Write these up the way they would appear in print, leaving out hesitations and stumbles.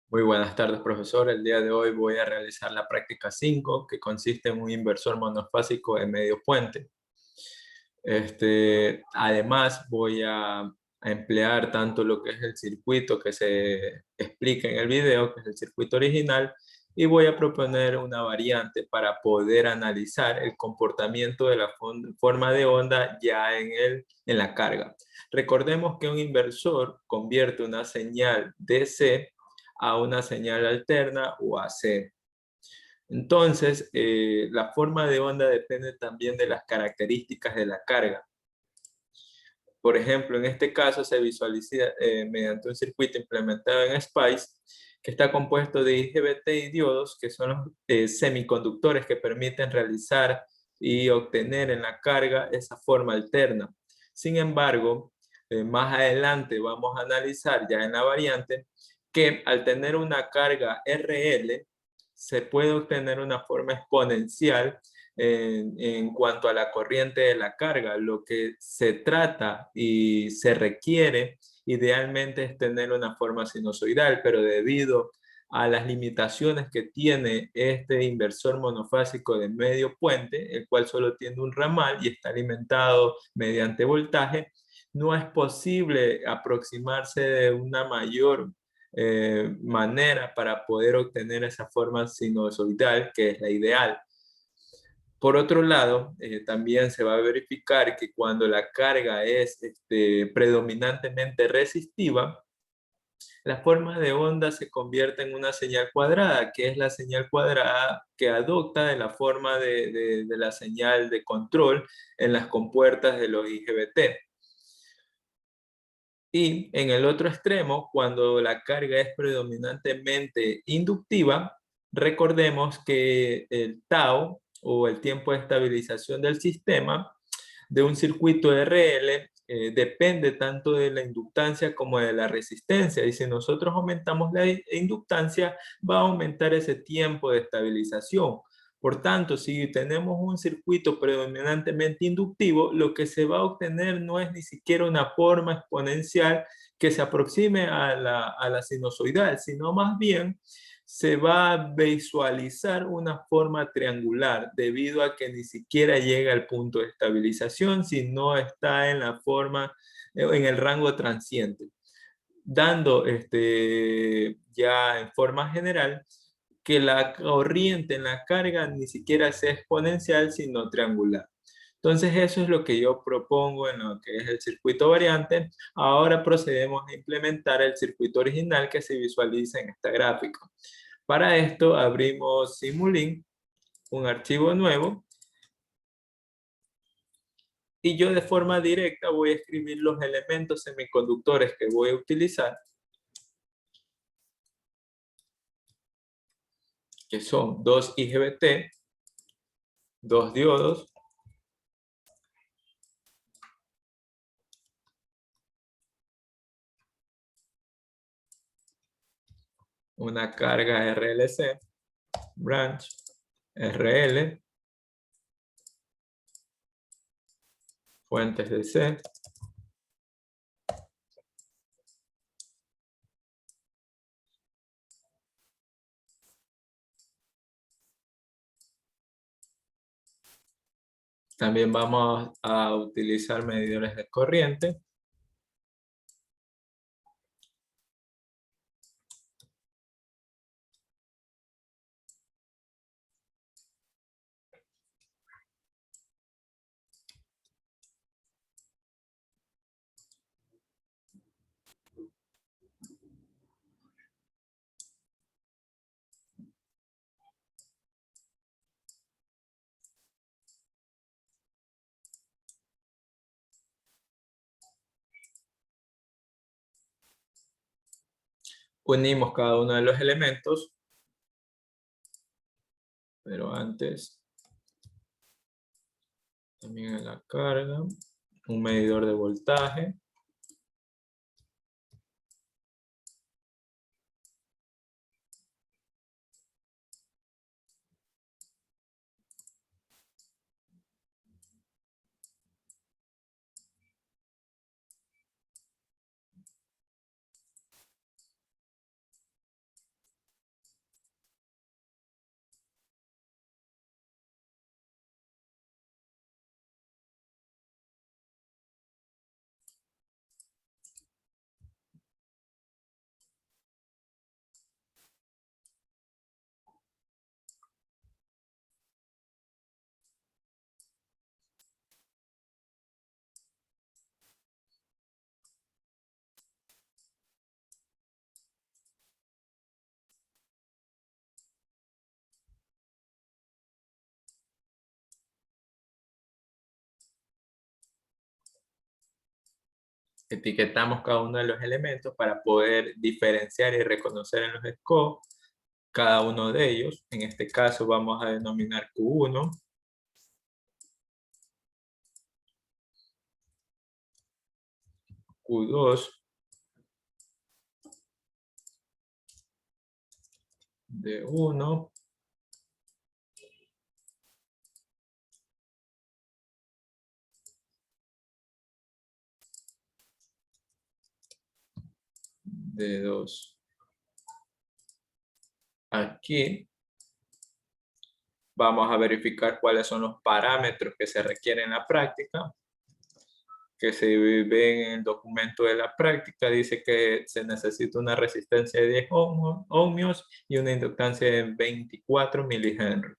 Muy buenas tardes, profesor. El día de hoy voy a realizar la práctica 5, que consiste en un inversor monofásico de medio puente. Además, voy a emplear tanto lo que es el circuito que se explica en el video, que es el circuito original, y voy a proponer una variante para poder analizar el comportamiento de la forma de onda ya en la carga. Recordemos que un inversor convierte una señal DC a una señal alterna o AC. Entonces, la forma de onda depende también de las características de la carga. Por ejemplo, en este caso se visualiza mediante un circuito implementado en SPICE que está compuesto de IGBT y diodos, que son los semiconductores que permiten realizar y obtener en la carga esa forma alterna. Sin embargo, más adelante vamos a analizar ya en la variante que al tener una carga RL se puede obtener una forma exponencial en cuanto a la corriente de la carga. Lo que se trata y se requiere idealmente es tener una forma sinusoidal, pero debido a las limitaciones que tiene este inversor monofásico de medio puente, el cual solo tiene un ramal y está alimentado mediante voltaje, no es posible aproximarse de una mayor manera para poder obtener esa forma sinusoidal que es la ideal. Por otro lado, también se va a verificar que cuando la carga es predominantemente resistiva, la forma de onda se convierte en una señal cuadrada, que es la señal cuadrada que adopta de la forma de la señal de control en las compuertas de los IGBT. Y en el otro extremo, cuando la carga es predominantemente inductiva, recordemos que el tau o el tiempo de estabilización del sistema de un circuito RL depende tanto de la inductancia como de la resistencia. Y si nosotros aumentamos la inductancia, va a aumentar ese tiempo de estabilización. Por tanto, si tenemos un circuito predominantemente inductivo, lo que se va a obtener no es ni siquiera una forma exponencial que se aproxime a la sinusoidal, sino más bien se va a visualizar una forma triangular debido a que ni siquiera llega al punto de estabilización, sino está en la forma, en el rango transiente, dando ya en forma general que la corriente en la carga ni siquiera sea exponencial, sino triangular. Entonces eso es lo que yo propongo en lo que es el circuito variante. Ahora procedemos a implementar el circuito original que se visualiza en esta gráfica. Para esto abrimos Simulink, un archivo nuevo, y yo de forma directa voy a escribir los elementos semiconductores que voy a utilizar, que son dos IGBT, dos diodos, una carga RLC, branch, RL, fuentes de C, también vamos a utilizar medidores de corriente, unimos cada uno de los elementos, pero antes también en la carga, un medidor de voltaje, etiquetamos cada uno de los elementos para poder diferenciar y reconocer en los scopes cada uno de ellos. En este caso vamos a denominar Q1, Q2, D1, D2. Aquí vamos a verificar cuáles son los parámetros que se requieren en la práctica, que se ven en el documento de la práctica. Dice que se necesita una resistencia de 10 ohmios y una inductancia de 24 milihenry.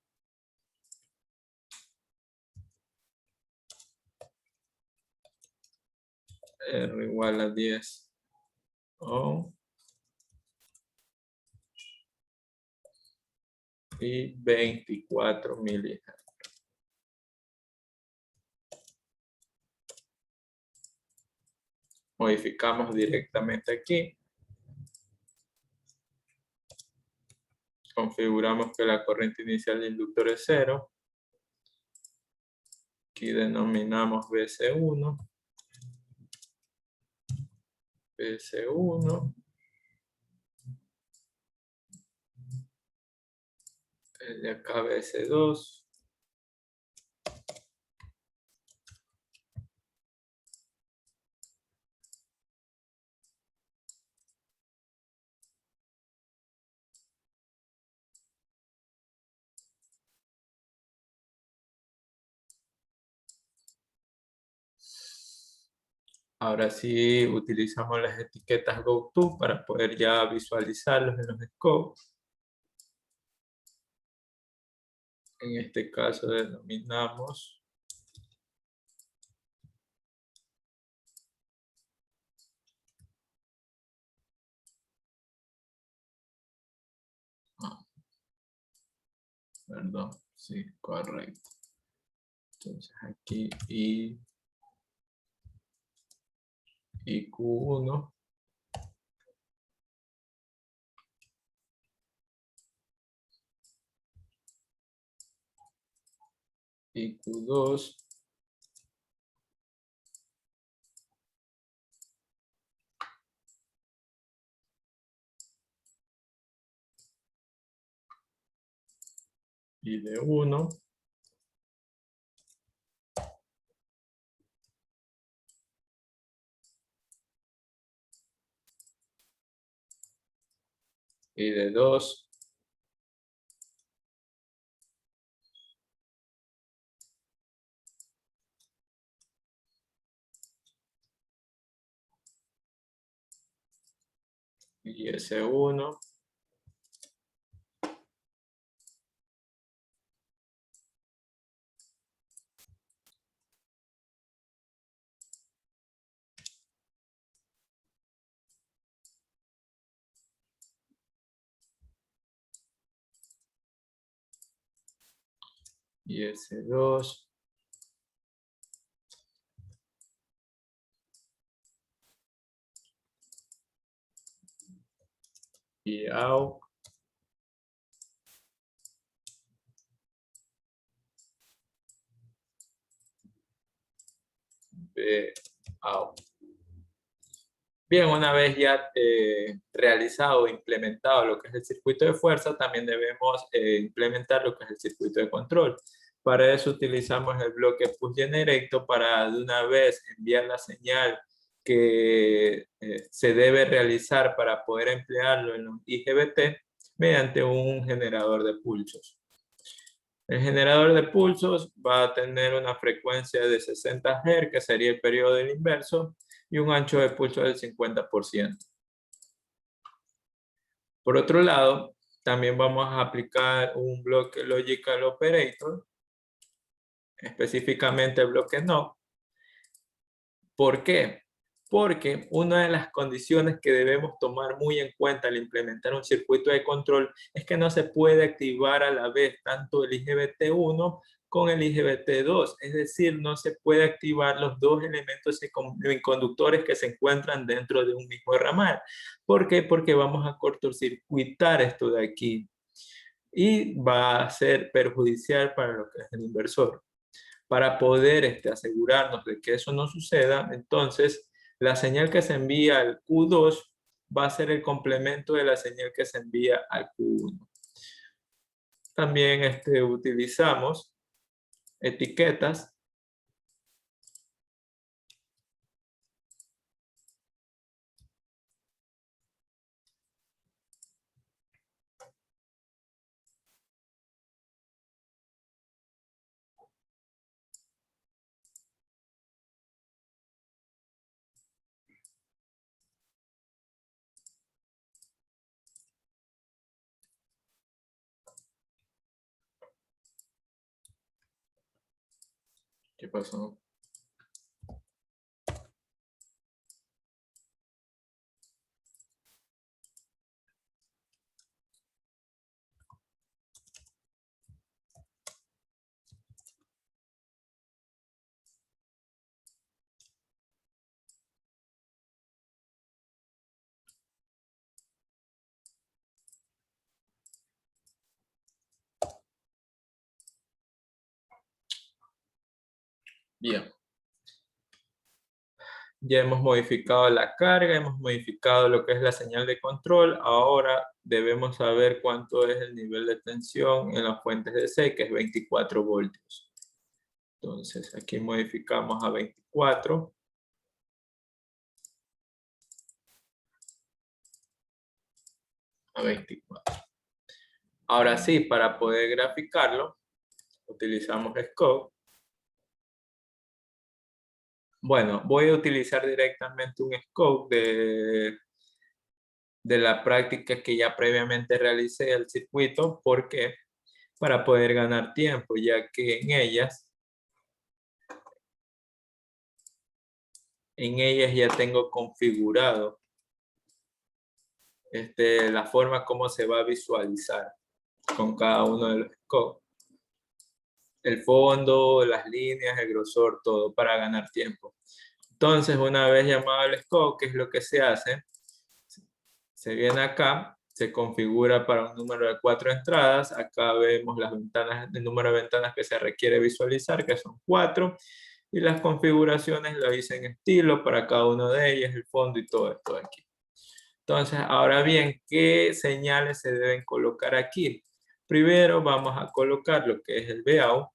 R igual a 10 ohm y 24 milihenry. Modificamos directamente aquí. Configuramos que la corriente inicial del inductor es 0. Aquí denominamos BC1. BC1. El de acá BC2. Ahora sí utilizamos las etiquetas GoTo para poder ya visualizarlos en los scopes. En este caso denominamos perdón, sí, correcto. Entonces aquí y Q1. Y Q2. Y D1. Y D2. Y S1. Y S2. Y AUX. BAUX. Bien, una vez ya realizado e implementado lo que es el circuito de fuerza, también debemos implementar lo que es el circuito de control. Para eso utilizamos el bloque push generator para de una vez enviar la señal que se debe realizar para poder emplearlo en los IGBT mediante un generador de pulsos. El generador de pulsos va a tener una frecuencia de 60 Hz, que sería el periodo del inverso, y un ancho de pulso del 50%. Por otro lado, también vamos a aplicar un bloque Logical Operator, específicamente el bloque NO. ¿Por qué? Porque una de las condiciones que debemos tomar muy en cuenta al implementar un circuito de control es que no se puede activar a la vez tanto el IGBT1 con el IGBT2, es decir, no se puede activar los dos elementos semiconductores que se encuentran dentro de un mismo ramal. ¿Por qué? Porque vamos a cortocircuitar esto de aquí y va a ser perjudicial para lo que es el inversor. Para poder asegurarnos de que eso no suceda, entonces la señal que se envía al Q2 va a ser el complemento de la señal que se envía al Q1. También utilizamos etiquetas. ¿Qué pasó? Bien. Ya hemos modificado la carga, hemos modificado lo que es la señal de control. Ahora debemos saber cuánto es el nivel de tensión en las fuentes de C, que es 24 voltios. Entonces aquí modificamos a 24. A 24. Ahora sí, para poder graficarlo, utilizamos Scope. Bueno, voy a utilizar directamente un scope de la práctica que ya previamente realicé del circuito. ¿Por qué? Para poder ganar tiempo, ya que en ellas ya tengo configurado la forma como se va a visualizar con cada uno de los scopes. El fondo, las líneas, el grosor, todo para ganar tiempo. Entonces, una vez llamado el scope, ¿qué es lo que se hace? Se viene acá, se configura para un número de 4 entradas. Acá vemos las ventanas, el número de ventanas que se requiere visualizar, que son 4. Y las configuraciones lo hice en estilo para cada uno de ellas, el fondo y todo esto de aquí. Entonces, ahora bien, ¿qué señales se deben colocar aquí? Primero vamos a colocar lo que es el VOUT.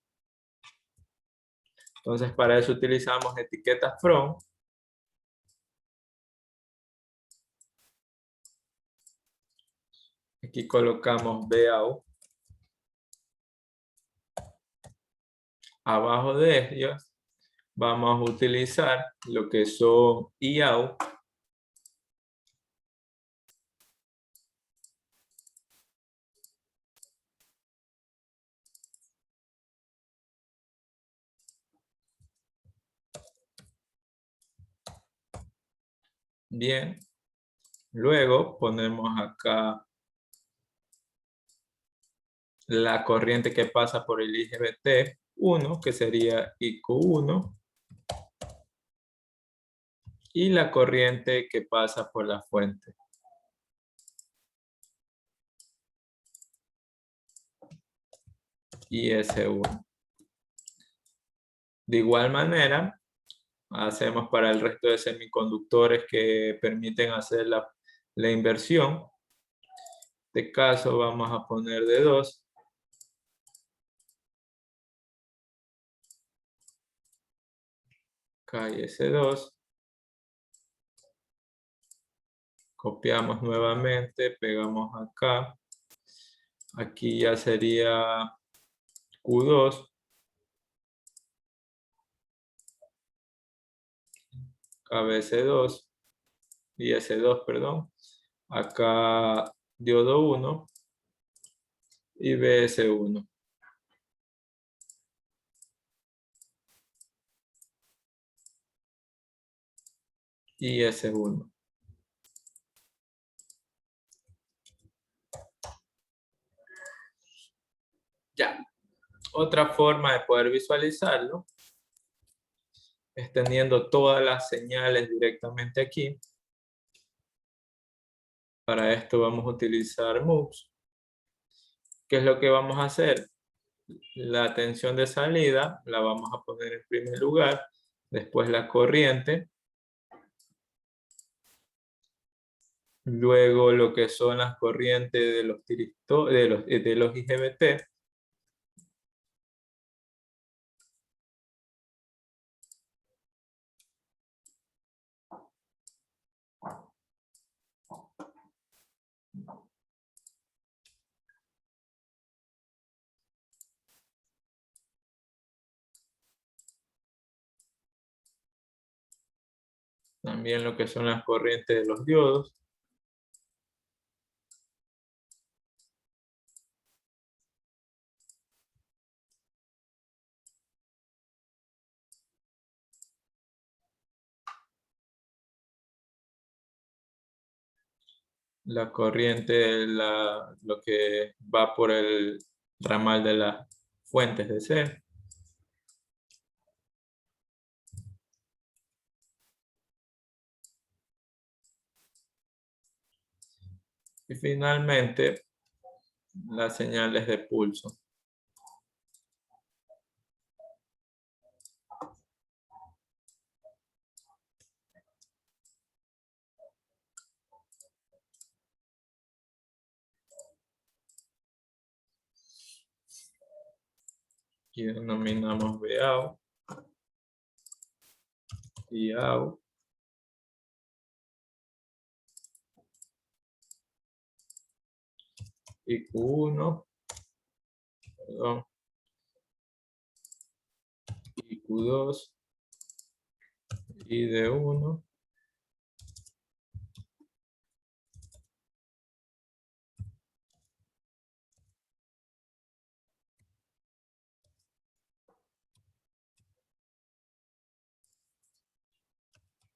Entonces, para eso utilizamos etiquetas from. Aquí colocamos VOUT. Abajo de ellos vamos a utilizar lo que son IOUT. Bien. Luego ponemos acá la corriente que pasa por el IGBT1, que sería IQ1. Y la corriente que pasa por la fuente. IS1. De igual manera, hacemos para el resto de semiconductores que permiten hacer la inversión. En este caso vamos a poner de 2. Acá IS2. Copiamos nuevamente, pegamos acá. Aquí ya sería Q2. KBS2. IS2, perdón. Acá diodo 1 y BS1. IS1. Ya. Otra forma de poder visualizarlo es teniendo todas las señales directamente aquí. Para esto vamos a utilizar Moves. ¿Qué es lo que vamos a hacer? La tensión de salida la vamos a poner en primer lugar, después la corriente, luego lo que son las corrientes de los IGBT, también lo que son las corrientes de los diodos, la corriente, lo que va por el ramal de las fuentes de C, y finalmente las señales de pulso. Aquí denominamos Vout, Vout, y Q1, perdón, y Q2, y D1,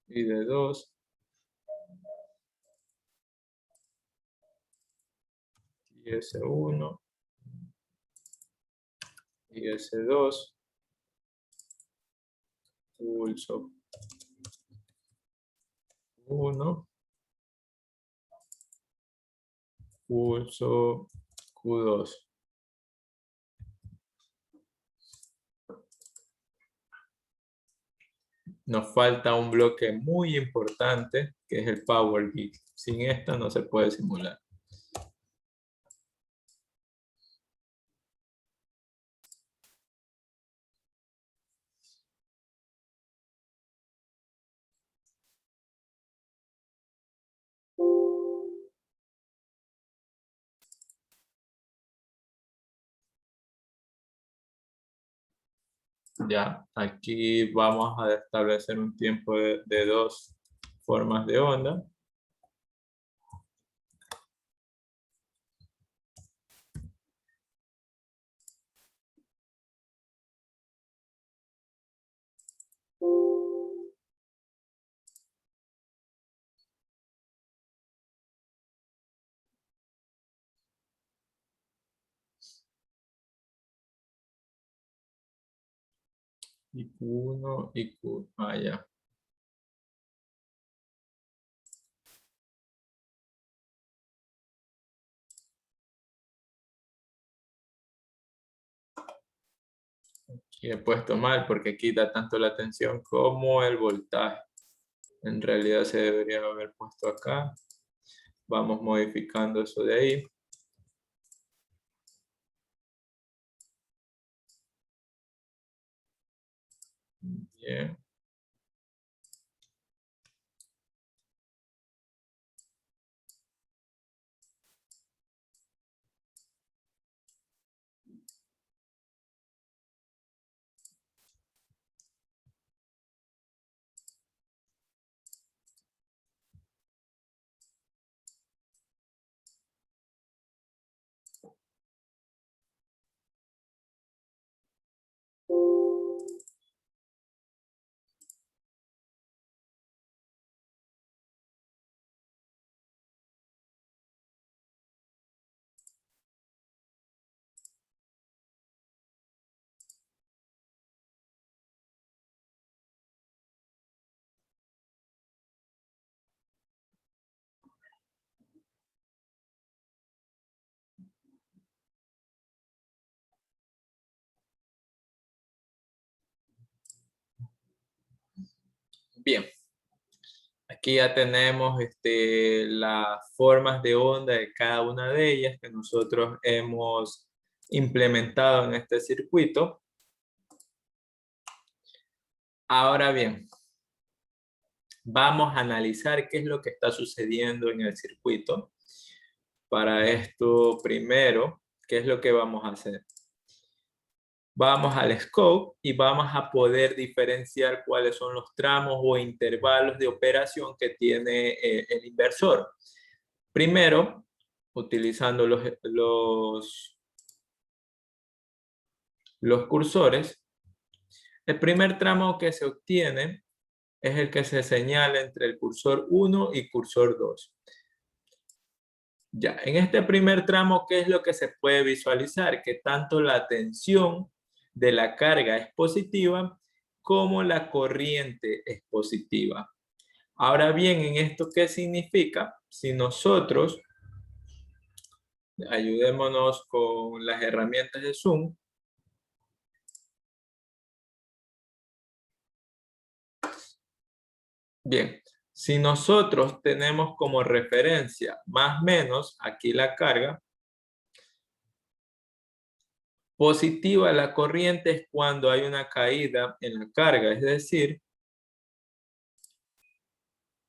y D2, y S1, y S2, pulso 1, pulso Q2. Nos falta un bloque muy importante, que es el Power Gig. Sin esta no se puede simular. Ya, aquí vamos a establecer un tiempo de dos formas de onda. Y Q1 y Q. Ah, ya. Y he puesto mal porque quita tanto la tensión como el voltaje. En realidad se debería haber puesto acá. Vamos modificando eso de ahí. Bien. Bien, aquí ya tenemos las formas de onda de cada una de ellas que nosotros hemos implementado en este circuito. Ahora bien, vamos a analizar qué es lo que está sucediendo en el circuito. Para esto, primero, ¿qué es lo que vamos a hacer? Vamos al scope y vamos a poder diferenciar cuáles son los tramos o intervalos de operación que tiene el inversor. Primero, utilizando los cursores, el primer tramo que se obtiene es el que se señala entre el cursor 1 y cursor 2. Ya, en este primer tramo, ¿qué es lo que se puede visualizar? Que tanto la tensión de la carga es positiva como la corriente es positiva. Ahora bien, ¿en esto qué significa? Si nosotros, ayudémonos con las herramientas de Zoom. Bien, si nosotros tenemos como referencia más o menos aquí la carga, positiva la corriente es cuando hay una caída en la carga, es decir,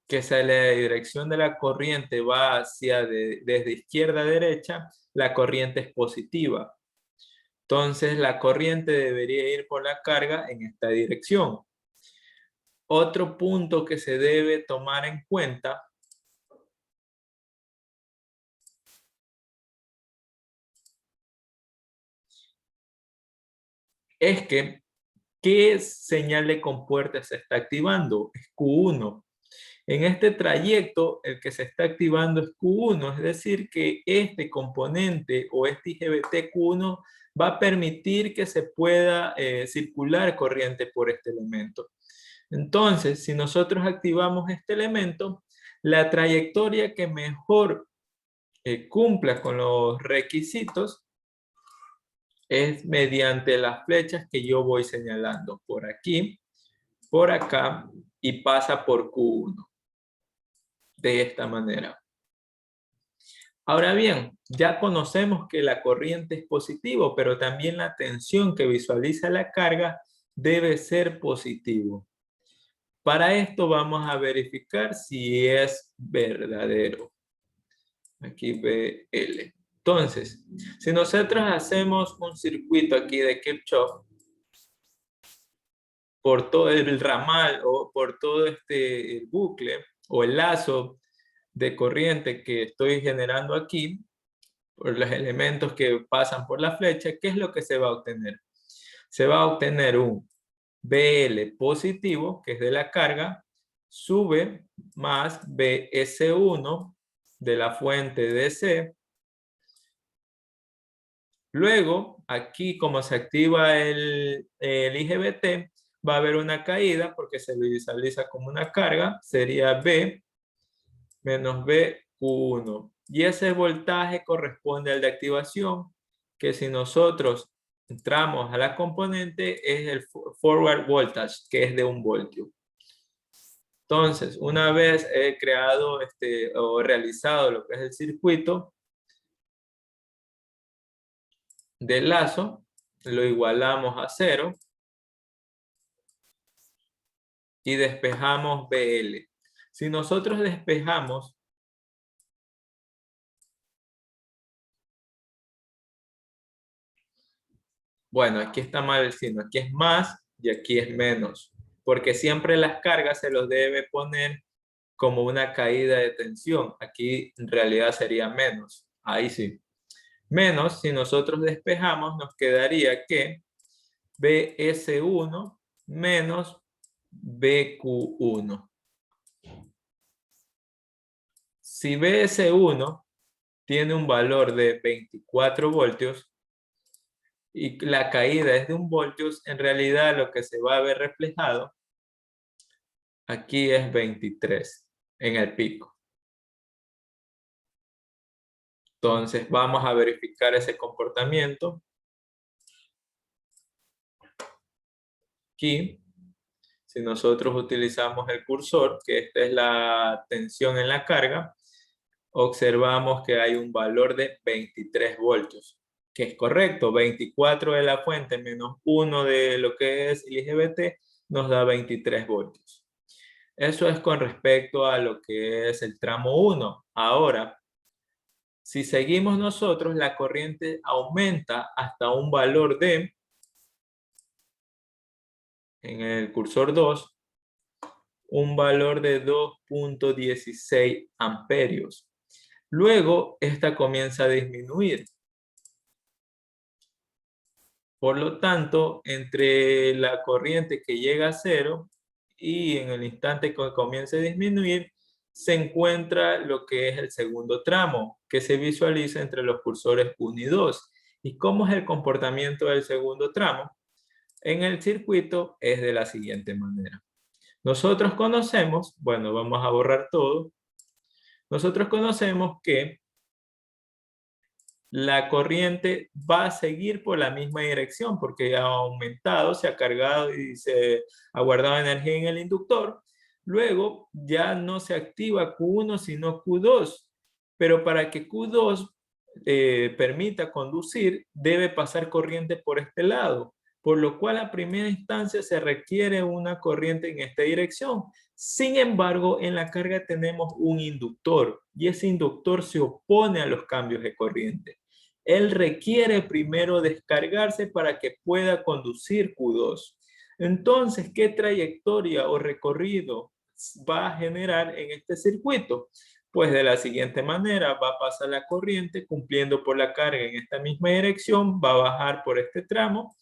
que si la dirección de la corriente va desde izquierda a derecha, la corriente es positiva. Entonces la corriente debería ir por la carga en esta dirección. Otro punto que se debe tomar en cuenta es que ¿qué señal de compuerta se está activando? Es Q1. En este trayecto, el que se está activando es Q1, es decir, que este componente o este IGBT Q1 va a permitir que se pueda circular corriente por este elemento. Entonces, si nosotros activamos este elemento, la trayectoria que mejor cumpla con los requisitos es mediante las flechas que yo voy señalando por aquí, por acá y pasa por Q1 de esta manera. Ahora bien, ya conocemos que la corriente es positivo, pero también la tensión que visualiza la carga debe ser positivo. Para esto vamos a verificar si es verdadero. Aquí BL. Entonces, si nosotros hacemos un circuito aquí de Kirchhoff por todo el ramal o por todo el bucle o el lazo de corriente que estoy generando aquí, por los elementos que pasan por la flecha, ¿qué es lo que se va a obtener? Se va a obtener un BL positivo, que es de la carga, sube más BS1 de la fuente DC. Luego, aquí como se activa el IGBT, va a haber una caída porque se visualiza como una carga, sería B menos BQ1. Y ese voltaje corresponde al de activación, que si nosotros entramos a la componente es el forward voltage, que es de 1 voltio. Entonces, una vez he creado o realizado lo que es el circuito del lazo, lo igualamos a 0 y despejamos BL. Si nosotros despejamos bueno, aquí está mal el signo, aquí es más y aquí es menos, porque siempre las cargas se los debe poner como una caída de tensión. Aquí en realidad sería menos, ahí sí. Menos, si nosotros despejamos, nos quedaría que BS1 menos BQ1. Si BS1 tiene un valor de 24 voltios, y la caída es de 1 voltios, en realidad lo que se va a ver reflejado aquí es 23 en el pico. Entonces vamos a verificar ese comportamiento. Aquí, Si nosotros utilizamos el cursor, que esta es la tensión en la carga, observamos que hay un valor de 23 voltios, que es correcto. 24 de la fuente menos 1 de lo que es el IGBT nos da 23 voltios. Eso es con respecto a lo que es el tramo 1. Ahora, si seguimos nosotros, la corriente aumenta hasta un valor de, en el cursor 2, un valor de 2.16 amperios. Luego, esta comienza a disminuir. Por lo tanto, entre la corriente que llega a cero y en el instante que comience a disminuir, se encuentra lo que es el segundo tramo, que se visualiza entre los cursores 1 y 2. ¿Y cómo es el comportamiento del segundo tramo? En el circuito es de la siguiente manera. Nosotros conocemos, bueno, vamos a borrar todo. Nosotros conocemos que la corriente va a seguir por la misma dirección porque ha aumentado, se ha cargado y se ha guardado energía en el inductor. Luego ya no se activa Q1 sino Q2, pero para que Q2 permita conducir debe pasar corriente por este lado, por lo cual a primera instancia se requiere una corriente en esta dirección. Sin embargo, en la carga tenemos un inductor y ese inductor se opone a los cambios de corriente. Él requiere primero descargarse para que pueda conducir Q2. Entonces, ¿qué trayectoria o recorrido va a generar en este circuito? Pues de la siguiente manera, va a pasar la corriente cumpliendo por la carga en esta misma dirección, va a bajar por este tramo,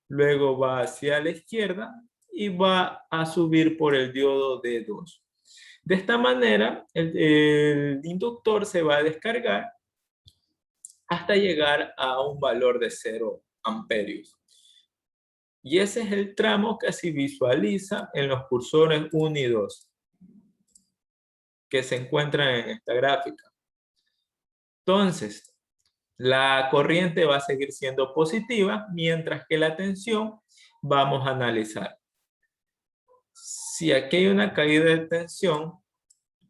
luego va hacia la izquierda y va a subir por el diodo D2. De esta manera, el inductor se va a descargar hasta llegar a un valor de 0 amperios. Y ese es el tramo que se visualiza en los cursores 1 y 2, que se encuentran en esta gráfica. Entonces, la corriente va a seguir siendo positiva, mientras que la tensión vamos a analizar. Si aquí hay una caída de tensión,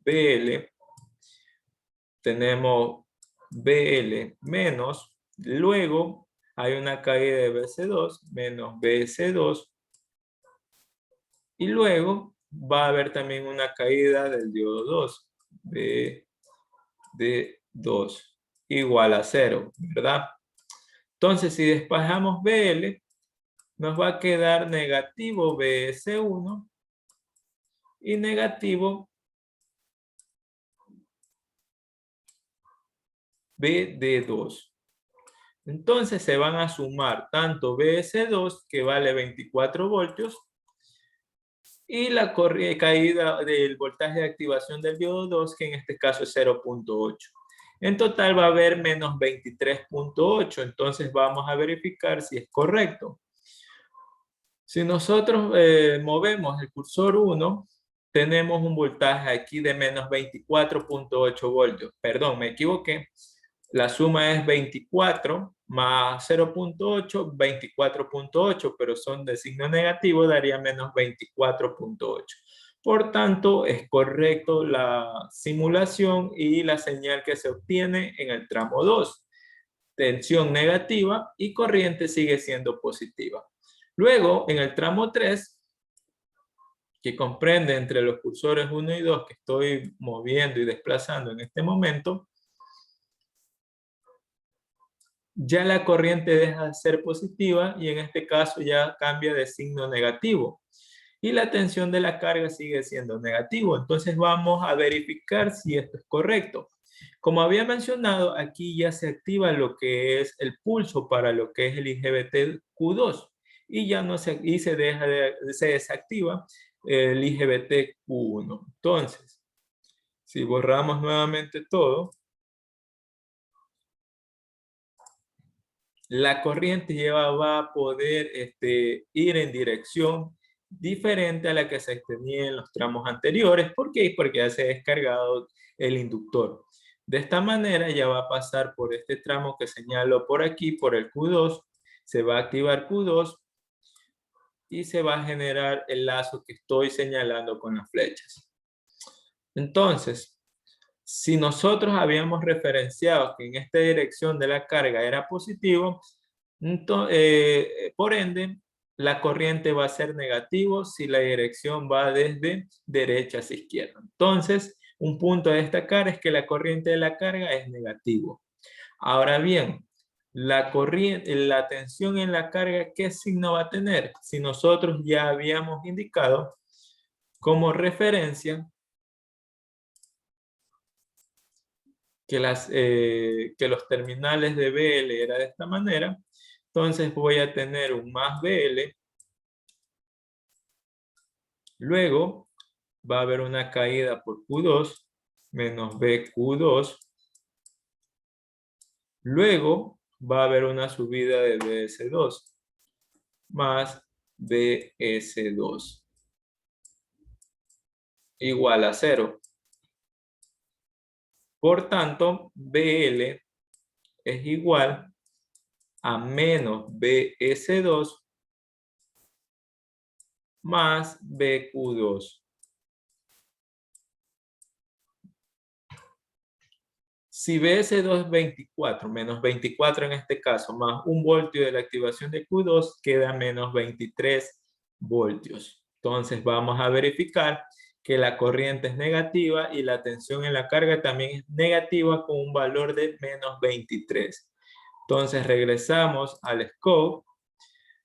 BL, tenemos BL menos, luego hay una caída de BC2 menos BC2, y luego va a haber también una caída del diodo 2, BD2, igual a 0, ¿verdad? Entonces, si despejamos BL, nos va a quedar negativo BS1 y negativo BD2. Entonces se van a sumar tanto BS2, que vale 24 voltios, y la caída del voltaje de activación del diodo 2, que en este caso es 0.8. En total va a haber menos 23.8. Entonces vamos a verificar si es correcto. Si nosotros movemos el cursor 1, tenemos un voltaje aquí de menos 24.8 voltios. Perdón, me equivoqué. La suma es 24 más 0.8, 24.8, pero son de signo negativo, daría menos 24.8. Por tanto, es correcto la simulación y la señal que se obtiene en el tramo 2. Tensión negativa y corriente sigue siendo positiva. Luego, en el tramo 3, que comprende entre los cursores 1 y 2 que estoy moviendo y desplazando en este momento, ya la corriente deja de ser positiva y en este caso ya cambia de signo negativo. Y la tensión de la carga sigue siendo negativo. Entonces vamos a verificar si esto es correcto. Como había mencionado, aquí ya se activa lo que es el pulso para lo que es el IGBT Q2 y ya no se, y se desactiva el IGBT Q1. Entonces, si borramos nuevamente todo, la corriente va a poder ir en dirección diferente a la que se tenía en los tramos anteriores. ¿Por qué? Porque ya se ha descargado el inductor. De esta manera ya va a pasar por este tramo que señalo por aquí, por el Q2. Se va a activar Q2 y se va a generar el lazo que estoy señalando con las flechas. Entonces, si nosotros habíamos referenciado que en esta dirección de la carga era positivo, por ende, la corriente va a ser negativo si la dirección va desde derecha hacia izquierda. Entonces, un punto a destacar es que la corriente de la carga es negativo. Ahora bien, la tensión en la carga, ¿qué signo va a tener? Si nosotros ya habíamos indicado como referencia que los terminales de BL era de esta manera, entonces voy a tener un más BL, luego va a haber una caída por Q2 menos BQ2, luego va a haber una subida de BS2 más BS2 igual a 0. Por tanto, BL es igual a menos BS2 más BQ2. Si BS2 es 24, menos 24 en este caso, más 1 voltio de la activación de Q2, queda menos 23 voltios. Entonces vamos a verificar que la corriente es negativa y la tensión en la carga también es negativa con un valor de menos 23. Entonces regresamos al scope.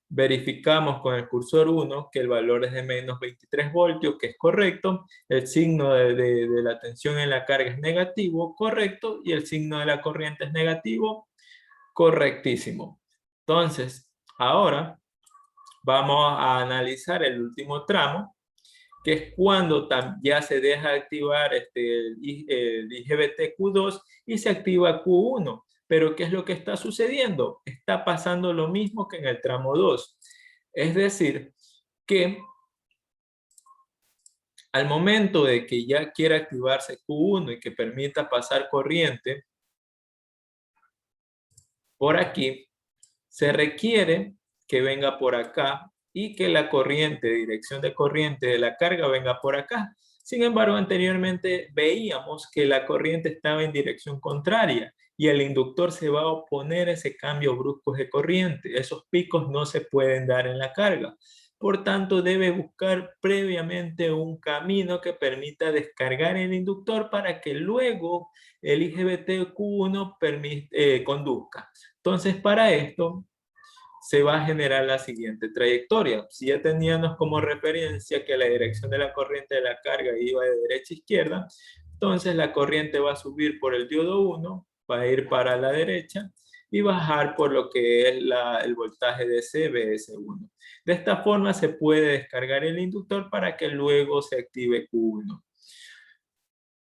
Verificamos con el cursor 1 que el valor es de menos 23 voltios, que es correcto. El signo de la tensión en la carga es negativo, correcto. Y el signo de la corriente es negativo, correctísimo. Entonces, ahora vamos a analizar el último tramo, que es cuando ya se deja de activar el IGBT Q2 y se activa Q1. Pero ¿qué es lo que está sucediendo? Está pasando lo mismo que en el tramo 2. Es decir, que al momento de que ya quiera activarse Q1 y que permita pasar corriente por aquí, se requiere que venga por acá y que la corriente, dirección de corriente de la carga venga por acá. Sin embargo, anteriormente veíamos que la corriente estaba en dirección contraria y el inductor se va a oponer a ese cambio brusco de corriente. Esos picos no se pueden dar en la carga. Por tanto, debe buscar previamente un camino que permita descargar el inductor para que luego el IGBT-Q1 conduzca. Entonces, para esto se va a generar la siguiente trayectoria. Si ya teníamos como referencia que la dirección de la corriente de la carga iba de derecha a izquierda, entonces la corriente va a subir por el diodo 1, va a ir para la derecha y bajar por lo que es el voltaje de CBS1. De esta forma se puede descargar el inductor para que luego se active Q1.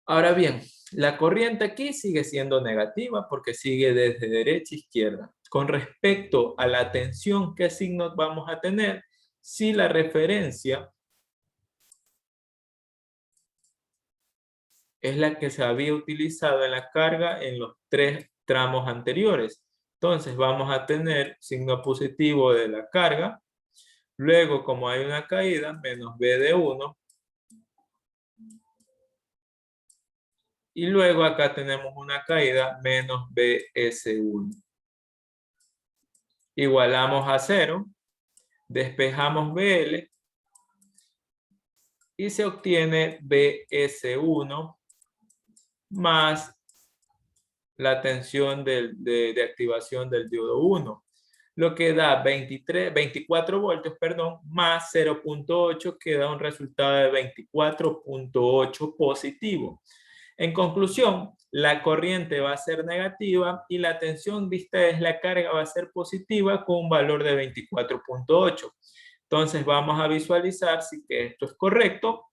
Ahora bien, la corriente aquí sigue siendo negativa porque sigue desde derecha a izquierda. Con respecto a la tensión, ¿qué signos vamos a tener? Si la referencia es la que se había utilizado en la carga en los 3 tramos anteriores. Entonces vamos a tener signo positivo de la carga. Luego, como hay una caída, menos B de 1. Y luego acá tenemos una caída, menos BS1. Igualamos a 0. Despejamos BL y se obtiene BS1 más la tensión de activación del diodo 1, lo que da 24 voltios, perdón, más 0.8, que da un resultado de 24.8 positivo. En conclusión, la corriente va a ser negativa y la tensión vista desde la carga va a ser positiva con un valor de 24.8. Entonces vamos a visualizar si que esto es correcto.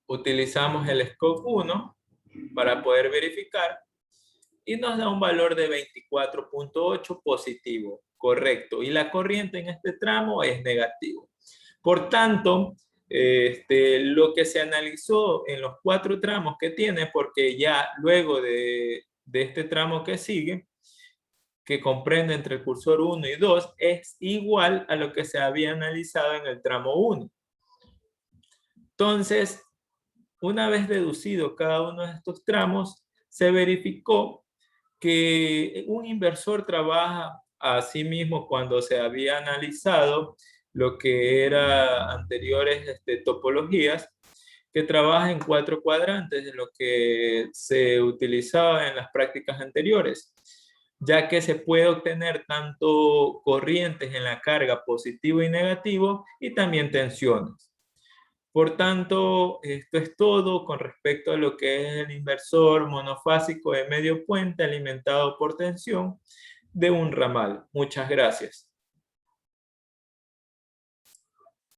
Utilizamos el scope 1 para poder verificar y nos da un valor de 24.8 positivo, correcto. Y la corriente en este tramo es negativo. Por tanto, lo que se analizó en los 4 tramos que tiene, porque ya luego de este tramo que sigue, que comprende entre el cursor 1 y 2 es igual a lo que se había analizado en el tramo 1. Entonces, una vez deducido cada uno de estos tramos, se verificó que un inversor trabaja a sí mismo cuando se había analizado lo que era anteriores topologías, que trabaja en 4 cuadrantes de lo que se utilizaba en las prácticas anteriores, ya que se puede obtener tanto corrientes en la carga positivo y negativo y también tensiones. Por tanto, esto es todo con respecto a lo que es el inversor monofásico de medio puente alimentado por tensión de un ramal. Muchas gracias.